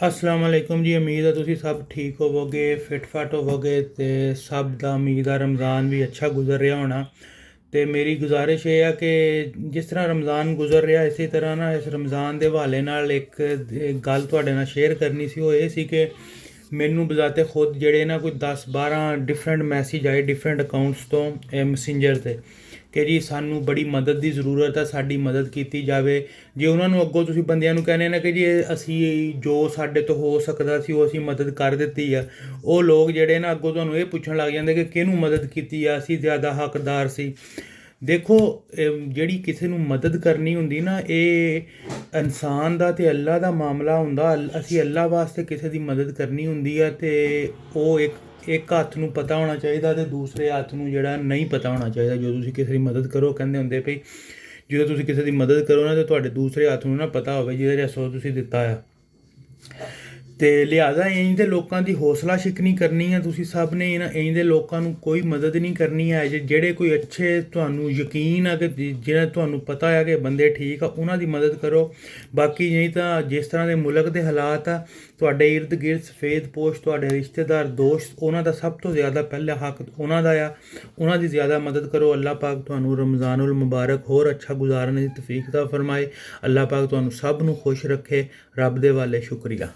अस्सलाम वालेकुम जी। उम्मीद है तुसी सब ठीक होवोगे, फिट फाट होवोगे ते सब दा उम्मीद है रमज़ान भी अच्छा गुजर रहा होना। ते मेरी गुजारिश ये है कि जिस तरह रमज़ान गुजर रहा इसी तरह ना इस रमज़ान के हवाले नाल एक गल तुहाडे नाल शेयर करनी सी। वो ये सी कि मैनू बजाते खुद जड़े ना कोई 10-12 डिफरेंट मैसेज आए डिफरेंट अकाउंट्स तो मैसेंजर ते कि जी सानू बड़ी मदद की जरूरत है, साड़ी मदद की जाए। जे उन्होंने अगों तुसीं बंदियां नू कहने ना कि जी असी जो साडे तो हो सकदा सी वो असी मदद कर दित्ती है, वो लोग जड़े ना अगों तुहानू ये पुछण लग जांदे कि किहनू मदद की है, असी ज़्यादा हकदार सी। देखो ਜਿਹੜੀ ਕਿਸੇ ਨੂੰ मदद करनी ਹੁੰਦੀ ना ये इंसान ਦਾ ਤੇ अल्लाह ਦਾ ਮਾਮਲਾ ਹੁੰਦਾ। ਅਸੀਂ ਅੱਲਾ ਵਾਸਤੇ ਕਿਸੇ ਦੀ ਮਦਦ ਕਰਨੀ ਹੁੰਦੀ ਆ ਤੇ ਉਹ ਇੱਕ ਹੱਥ ਨੂੰ ਪਤਾ ਹੋਣਾ ਚਾਹੀਦਾ ਤੇ ਦੂਸਰੇ ਹੱਥ ਨੂੰ ਜਿਹੜਾ ਨਹੀਂ ਪਤਾ ਹੋਣਾ ਚਾਹੀਦਾ। ਜਦੋਂ ਤੁਸੀਂ ਕਿਸੇ ਦੀ ਮਦਦ ਕਰੋ ਕਹਿੰਦੇ ਹੁੰਦੇ ਭਈ ਜਦੋਂ ਤੁਸੀਂ ਕਿਸੇ ਦੀ ਮਦਦ ਕਰੋ ਨਾ ਤੇ ਤੁਹਾਡੇ ਦੂਸਰੇ ਹੱਥ ਨੂੰ ਨਾ ਪਤਾ ਹੋਵੇ ਜਿਹਦੇ ਰਸੋ ਤੁਸੀਂ ਦਿੱਤਾ ਆ। ਤੇ ਲਿਹਾਜ਼ਾ ਇੰਜ ਦੇ ਲੋਕਾਂ ਦੀ ਹੌਸਲਾ ਸ਼ਿਕਨੀ ਕਰਨੀ ਹੈ ਤੁਸੀਂ ਸਭ ਨੇ ਨਾ। ਇੰਜ ਦੇ ਲੋਕਾਂ ਨੂੰ ਕੋਈ ਮਦਦ ਨਹੀਂ ਕਰਨੀ ਹੈ। ਜਿਹੜੇ ਕੋਈ ਅੱਛੇ ਤੁਹਾਨੂੰ ਯਕੀਨ ਆ ਕਿ ਜਿਹੜਾ ਤੁਹਾਨੂੰ ਪਤਾ ਆ ਕਿ ਬੰਦੇ ਠੀਕ ਆ ਉਹਨਾਂ ਦੀ ਮਦਦ ਕਰੋ। ਬਾਕੀ ਨਹੀਂ ਤਾਂ ਜਿਸ ਤਰ੍ਹਾਂ ਦੇ ਮੁਲਕ ਦੇ ਹਾਲਾਤ ਆ ਤੁਹਾਡੇ ਇਰਦ ਗਿਰਦ ਸਫੇਦ ਪੋਸ਼ ਤੁਹਾਡੇ ਰਿਸ਼ਤੇਦਾਰ ਦੋਸਤ ਉਹਨਾਂ ਦਾ ਸਭ ਤੋਂ ਜ਼ਿਆਦਾ ਪਹਿਲਾ ਹੱਕ ਉਹਨਾਂ ਦਾ ਆ। ਉਹਨਾਂ ਦੀ ਜ਼ਿਆਦਾ ਮਦਦ ਕਰੋ। ਅੱਲਾਹ ਪਾਕ ਤੁਹਾਨੂੰ ਰਮਜ਼ਾਨੁਲ ਮੁਬਾਰਕ ਹੋਰ ਅੱਛਾ ਗੁਜ਼ਾਰਨ ਦੀ ਤੌਫੀਕ ਦਾ ਫਰਮਾਏ। ਅੱਲਾਹ ਪਾਕ ਤੁਹਾਨੂੰ ਸਭ ਨੂੰ ਖੁਸ਼ ਰੱਖੇ। ਰੱਬ ਦੇ ਵਾਲੇ ਸ਼ੁਕਰੀਆ।